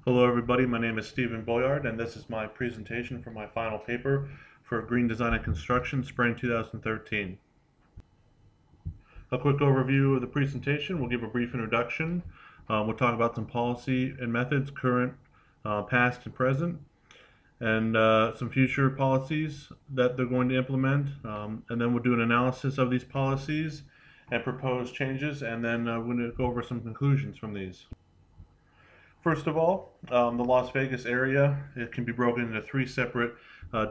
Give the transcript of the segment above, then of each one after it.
Hello everybody, my name is Stephen Boyard and this is my presentation for my final paper for Green Design and Construction, Spring 2013. A quick overview of the presentation. We'll give a brief introduction. We'll talk about some policy and methods, current, past, and present, and some future policies that they're going to implement. And then we'll do an analysis of these policies and propose changes, and then we're going to go over some conclusions from these. First of all, the Las Vegas area, it can be broken into three separate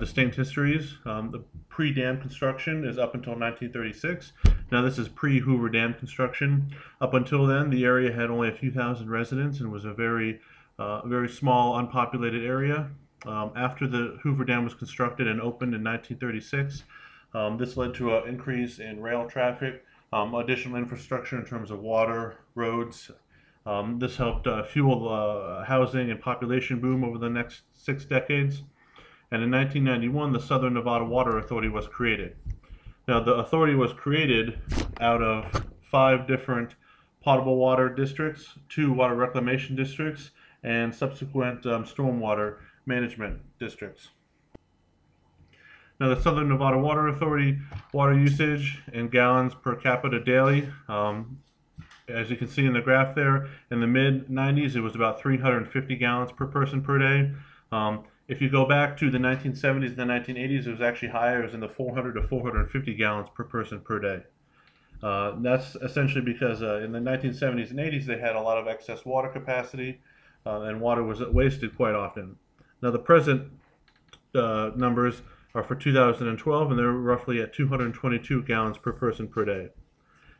distinct histories. The pre-dam construction is up until 1936. Now this is pre-Hoover Dam construction. Up until then, the area had only a few thousand residents and was a very small, unpopulated area. After the Hoover Dam was constructed and opened in 1936, this led to an increase in rail traffic, additional infrastructure in terms of water, roads. This helped fuel housing and population boom over the next 6 decades. And in 1991, the Southern Nevada Water Authority was created. Now, the authority was created out of 5 different potable water districts, 2 water reclamation districts, and subsequent stormwater management districts. Now, the Southern Nevada Water Authority water usage in gallons per capita daily, as you can see in the graph there, in the mid-90s, it was about 350 gallons per person per day. If you go back to the 1970s and the 1980s, it was actually higher. It was in the 400 to 450 gallons per person per day. That's essentially because in the 1970s and 80s, they had a lot of excess water capacity, and water was wasted quite often. Now, the present numbers are for 2012, and they're roughly at 222 gallons per person per day.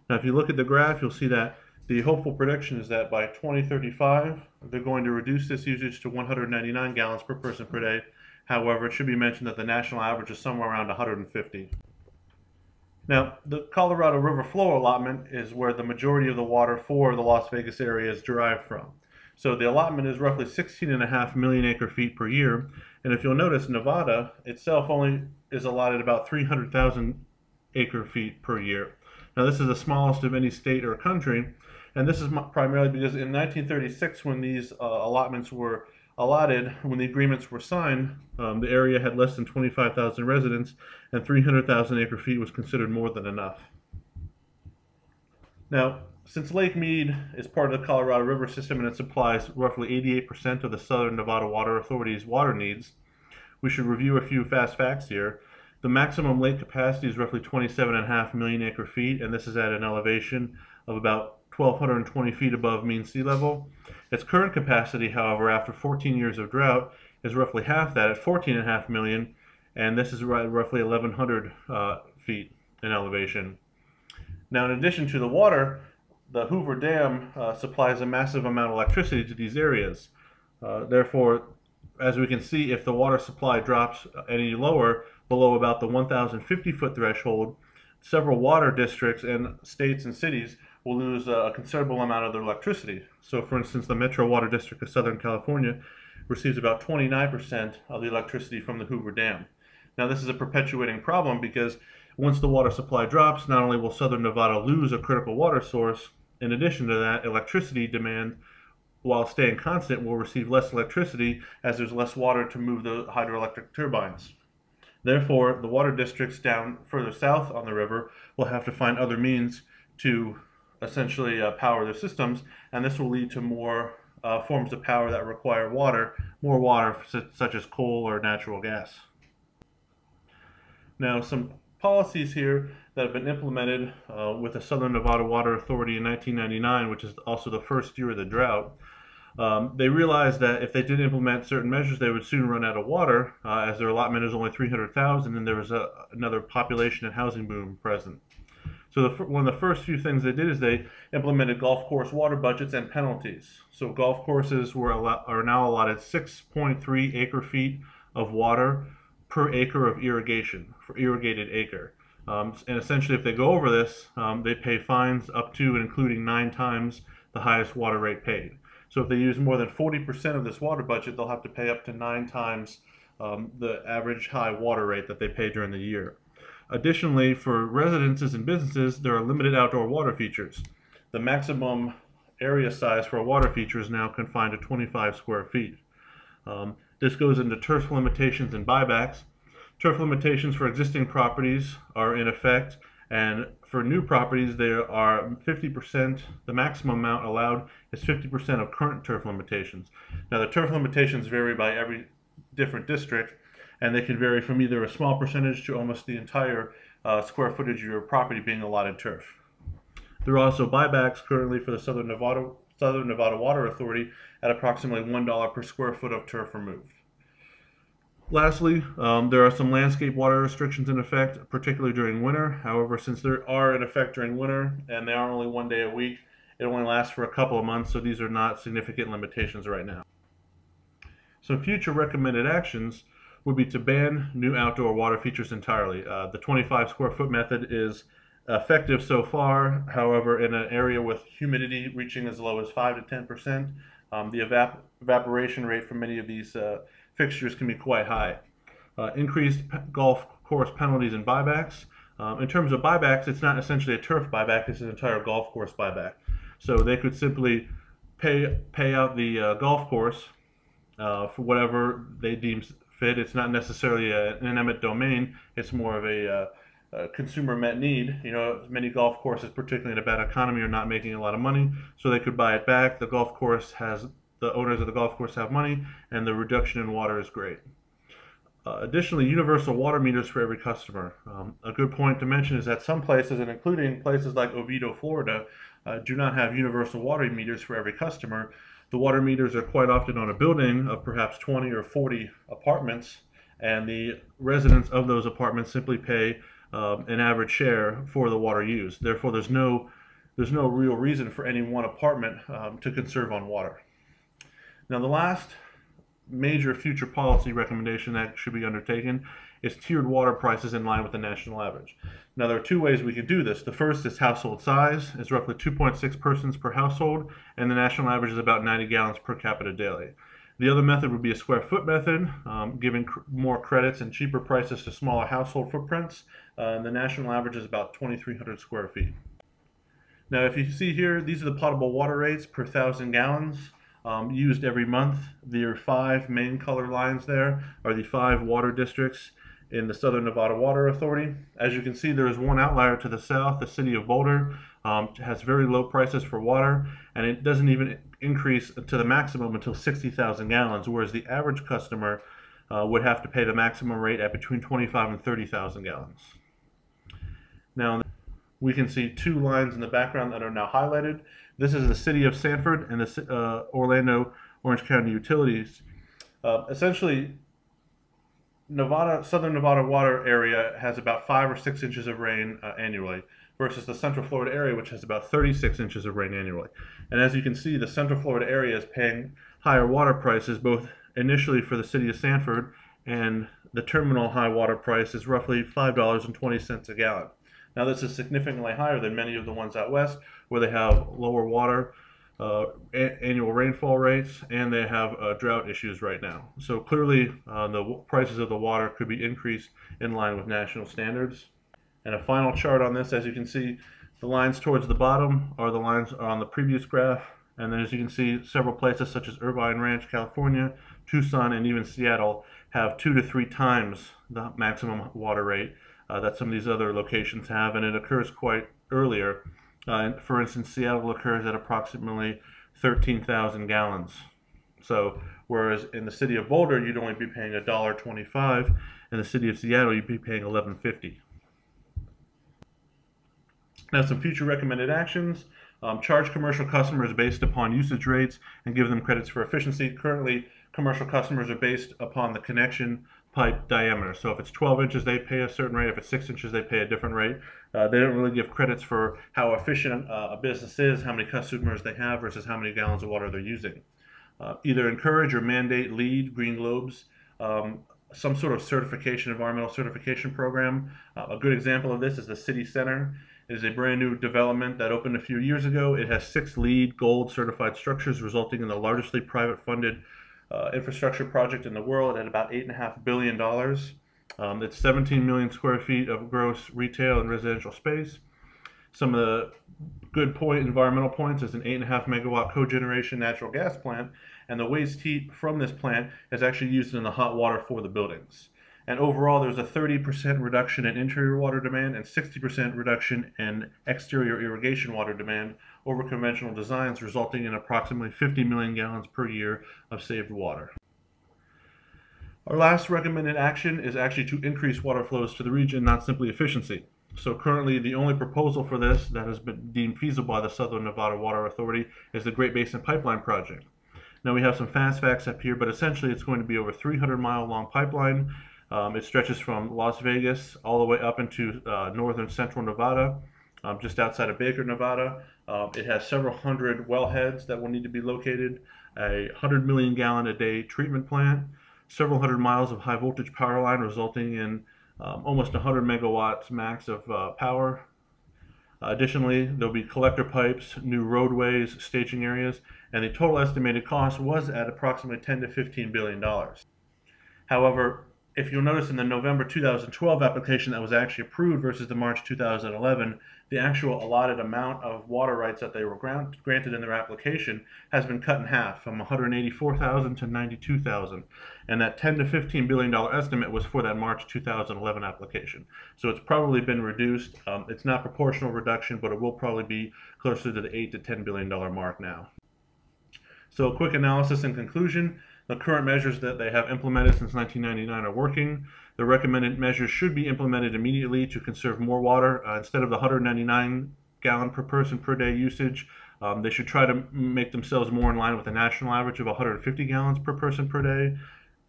Now, if you look at the graph, you'll see that the hopeful prediction is that by 2035, they're going to reduce this usage to 199 gallons per person per day. However, it should be mentioned that the national average is somewhere around 150. Now, the Colorado River flow allotment is where the majority of the water for the Las Vegas area is derived from. So the allotment is roughly 16.5 million acre feet per year. And if you'll notice, Nevada itself only is allotted about 300,000 acre feet per year. Now, this is the smallest of any state or country, and this is primarily because in 1936, when these allotments were allotted, when the agreements were signed, the area had less than 25,000 residents, and 300,000 acre feet was considered more than enough. Now, since Lake Mead is part of the Colorado River system and it supplies roughly 88% of the Southern Nevada Water Authority's water needs, we should review a few fast facts here. The maximum lake capacity is roughly 27.5 million acre feet, and this is at an elevation of about 1,220 feet above mean sea level. Its current capacity, however, after 14 years of drought, is roughly half that at 14.5 million, and this is roughly 1,100 feet in elevation. Now, in addition to the water, the Hoover Dam supplies a massive amount of electricity to these areas. Therefore, as we can see, if the water supply drops any lower, below about the 1,050 foot threshold, several water districts and states and cities will lose a considerable amount of their electricity. So for instance, the Metro Water District of Southern California receives about 29% of the electricity from the Hoover Dam. Now, this is a perpetuating problem because once the water supply drops, not only will Southern Nevada lose a critical water source, in addition to that, electricity demand, while staying constant, will receive less electricity as there's less water to move the hydroelectric turbines. Therefore, the water districts down further south on the river will have to find other means to essentially power their systems, and this will lead to more forms of power that require more water, such as coal or natural gas. Now, some policies here that have been implemented with the Southern Nevada Water Authority in 1999, which is also the first year of the drought. They realized that if they did implement certain measures, they would soon run out of water, as their allotment is only 300,000, and there was another population and housing boom present. So one of the first few things they did is they implemented golf course water budgets and penalties. So golf courses are now allotted 6.3 acre feet of water per acre of irrigation, for irrigated acre. And essentially, if they go over this, they pay fines up to and including 9 times the highest water rate paid. So if they use more than 40% of this water budget, they'll have to pay up to 9 times the average high water rate that they pay during the year. Additionally, for residences and businesses, there are limited outdoor water features. The maximum area size for a water feature is now confined to 25 square feet. This goes into turf limitations and buybacks. Turf limitations for existing properties are in effect, and for new properties there are 50%, the maximum amount allowed is 50% of current turf limitations. Now the turf limitations vary by every different district, and they can vary from either a small percentage to almost the entire square footage of your property being allotted turf. There are also buybacks currently for the Southern Nevada Water Authority at approximately $1 per square foot of turf removed. Lastly, there are some landscape water restrictions in effect, particularly during winter. However, since they are in effect during winter and they are only 1 day a week, it only lasts for a couple of months, so these are not significant limitations right now. Some future recommended actions would be to ban new outdoor water features entirely. The 25 square foot method is effective so far. However, in an area with humidity reaching as low as 5 to 10%, the evaporation rate for many of these fixtures can be quite high. Increased golf course penalties and buybacks. In terms of buybacks, it's not essentially a turf buyback, it's an entire golf course buyback. So they could simply pay out the golf course for whatever they deem fit. It's not necessarily an eminent domain, it's more of a consumer met need. You know, many golf courses, particularly in a bad economy, are not making a lot of money, so they could buy it back. The owners of the golf course have money, and the reduction in water is great. Additionally, universal water meters for every customer. A good point to mention is that some places, and including places like Oviedo, Florida, do not have universal water meters for every customer. The water meters are quite often on a building of perhaps 20 or 40 apartments, and the residents of those apartments simply pay an average share for the water used. Therefore, there's no real reason for any one apartment to conserve on water. Now, the last major future policy recommendation that should be undertaken is tiered water prices in line with the national average. Now, there are two ways we can do this. The first is household size. It's roughly 2.6 persons per household, and the national average is about 90 gallons per capita daily. The other method would be a square foot method, giving more credits and cheaper prices to smaller household footprints. And the national average is about 2,300 square feet. Now, if you see here, these are the potable water rates per 1,000 gallons used every month. There are 5 main color lines there are the 5 water districts in the Southern Nevada Water Authority. As you can see, there is one outlier to the south. The city of Boulder has very low prices for water, and it doesn't even increase to the maximum until 60,000 gallons, whereas the average customer would have to pay the maximum rate at between 25 and 30,000 gallons. Now, we can see 2 lines in the background that are now highlighted. This is the city of Sanford and the Orlando Orange County Utilities. Essentially, Southern Nevada water area has about 5 or 6 inches of rain annually, versus the Central Florida area, which has about 36 inches of rain annually. And as you can see, the Central Florida area is paying higher water prices, both initially for the city of Sanford, and the terminal high water price is roughly $5.20 a gallon. Now, this is significantly higher than many of the ones out west, where they have lower water annual rainfall rates, and they have drought issues right now. So clearly, the prices of the water could be increased in line with national standards. And a final chart on this, as you can see, the lines towards the bottom are the lines on the previous graph, and then as you can see, several places such as Irvine Ranch, California, Tucson, and even Seattle have 2 to 3 times the maximum water rate that some of these other locations have, and it occurs quite earlier. For instance, Seattle occurs at approximately 13,000 gallons. So, whereas in the city of Boulder, you'd only be paying $1.25, in the city of Seattle, you'd be paying $11.50. Now, some future recommended actions. Charge commercial customers based upon usage rates and give them credits for efficiency. Currently, commercial customers are based upon the connection pipe diameter. So if it's 12 inches, they pay a certain rate. If it's 6 inches, they pay a different rate. They don't really give credits for how efficient a business is, how many customers they have versus how many gallons of water they're using. Either encourage or mandate LEED, Green Globes, some sort of certification, environmental certification program. A good example of this is the City Center. It is a brand new development that opened a few years ago. It has 6 LEED Gold certified structures, resulting in the largest private funded infrastructure project in the world at about $8.5 billion. It's 17 million square feet of gross retail and residential space. Some of the environmental points is an 8.5 megawatt cogeneration natural gas plant, and the waste heat from this plant is actually used in the hot water for the buildings. And overall, there's a 30% reduction in interior water demand and 60% reduction in exterior irrigation water demand over conventional designs, resulting in approximately 50 million gallons per year of saved water. Our last recommended action is actually to increase water flows to the region, not simply efficiency. So currently, the only proposal for this that has been deemed feasible by the Southern Nevada Water Authority is the Great Basin Pipeline Project. Now, we have some fast facts up here, but essentially it's going to be over 300-mile long pipeline. It stretches from Las Vegas all the way up into northern central Nevada, just outside of Baker, Nevada. It has several hundred wellheads that will need to be located, a 100 million gallon a day treatment plant, several hundred miles of high voltage power line resulting in almost 100 megawatts max of power. Additionally, there'll be collector pipes, new roadways, staging areas, and the total estimated cost was at approximately $10 to $15 billion. However, if you'll notice in the November 2012 application that was actually approved versus the March 2011, the actual allotted amount of water rights that they were granted in their application has been cut in half from 184,000 to 92,000. And that $10 to $15 billion estimate was for that March 2011 application. So it's probably been reduced. It's not proportional reduction, but it will probably be closer to the $8 to $10 billion mark now. So a quick analysis and conclusion. The current measures that they have implemented since 1999 are working. The recommended measures should be implemented immediately to conserve more water. Instead of the 199 gallon per person per day usage, they should try to make themselves more in line with the national average of 150 gallons per person per day.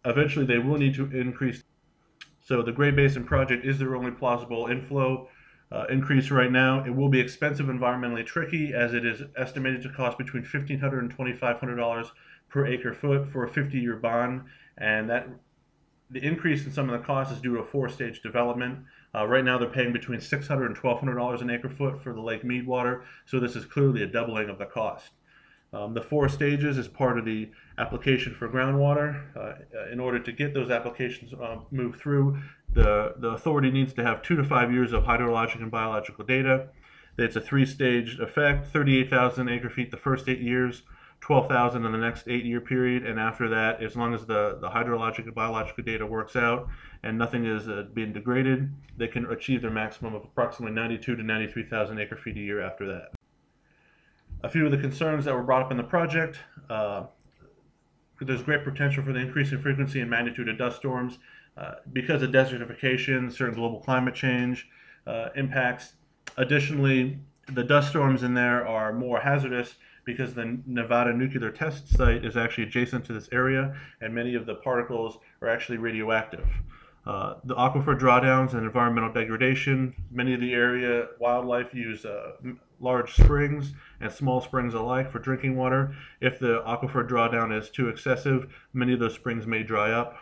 Eventually, they will need to increase. So the Great Basin Project is their only plausible inflow increase right now. It will be expensive, environmentally tricky, as it is estimated to cost between $1,500 and $2,500 per acre foot for a 50-year bond, and that the increase in some of the costs is due to a 4-stage development. Right now they're paying between $600 and $1,200 an acre foot for the Lake Mead water, so this is clearly a doubling of the cost. The 4 stages is part of the application for groundwater. In order to get those applications moved through, the authority needs to have 2 to 5 years of hydrologic and biological data. It's a 3-stage effect, 38,000 acre feet the first 8 years, 12,000 in the next 8-year period, and after that, as long as the hydrologic and biological data works out and nothing is being degraded, they can achieve their maximum of approximately 92 to 93,000 acre feet a year after that. A few of the concerns that were brought up in the project: there's great potential for the increase in frequency and magnitude of dust storms because of desertification, certain global climate change impacts. Additionally, the dust storms in there are more hazardous because the Nevada nuclear test site is actually adjacent to this area, and many of the particles are actually radioactive. The aquifer drawdowns and environmental degradation. Many of the area wildlife use large springs and small springs alike for drinking water. If the aquifer drawdown is too excessive, many of those springs may dry up.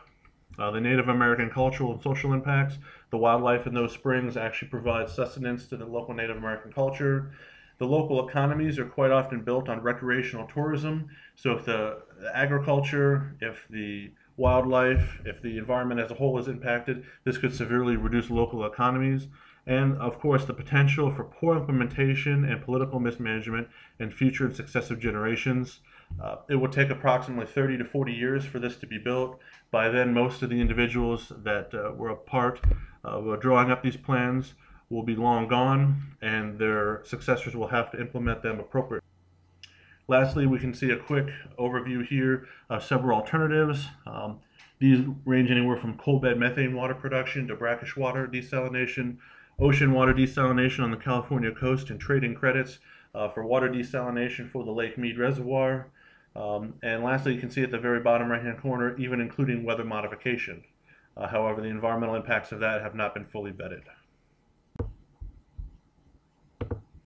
The Native American cultural and social impacts. The wildlife in those springs actually provides sustenance to the local Native American culture. The local economies are quite often built on recreational tourism. So if the agriculture, if the wildlife, if the environment as a whole is impacted, this could severely reduce local economies. And of course, the potential for poor implementation and political mismanagement in future and successive generations. It will take approximately 30 to 40 years for this to be built. By then, most of the individuals that were a part of drawing up these plans will be long gone, and their successors will have to implement them appropriately. Lastly, we can see a quick overview here of several alternatives. These range anywhere from coal bed methane water production to brackish water desalination, ocean water desalination on the California coast, and trading credits for water desalination for the Lake Mead Reservoir. And lastly, you can see at the very bottom right-hand corner, even including weather modification. However, the environmental impacts of that have not been fully vetted.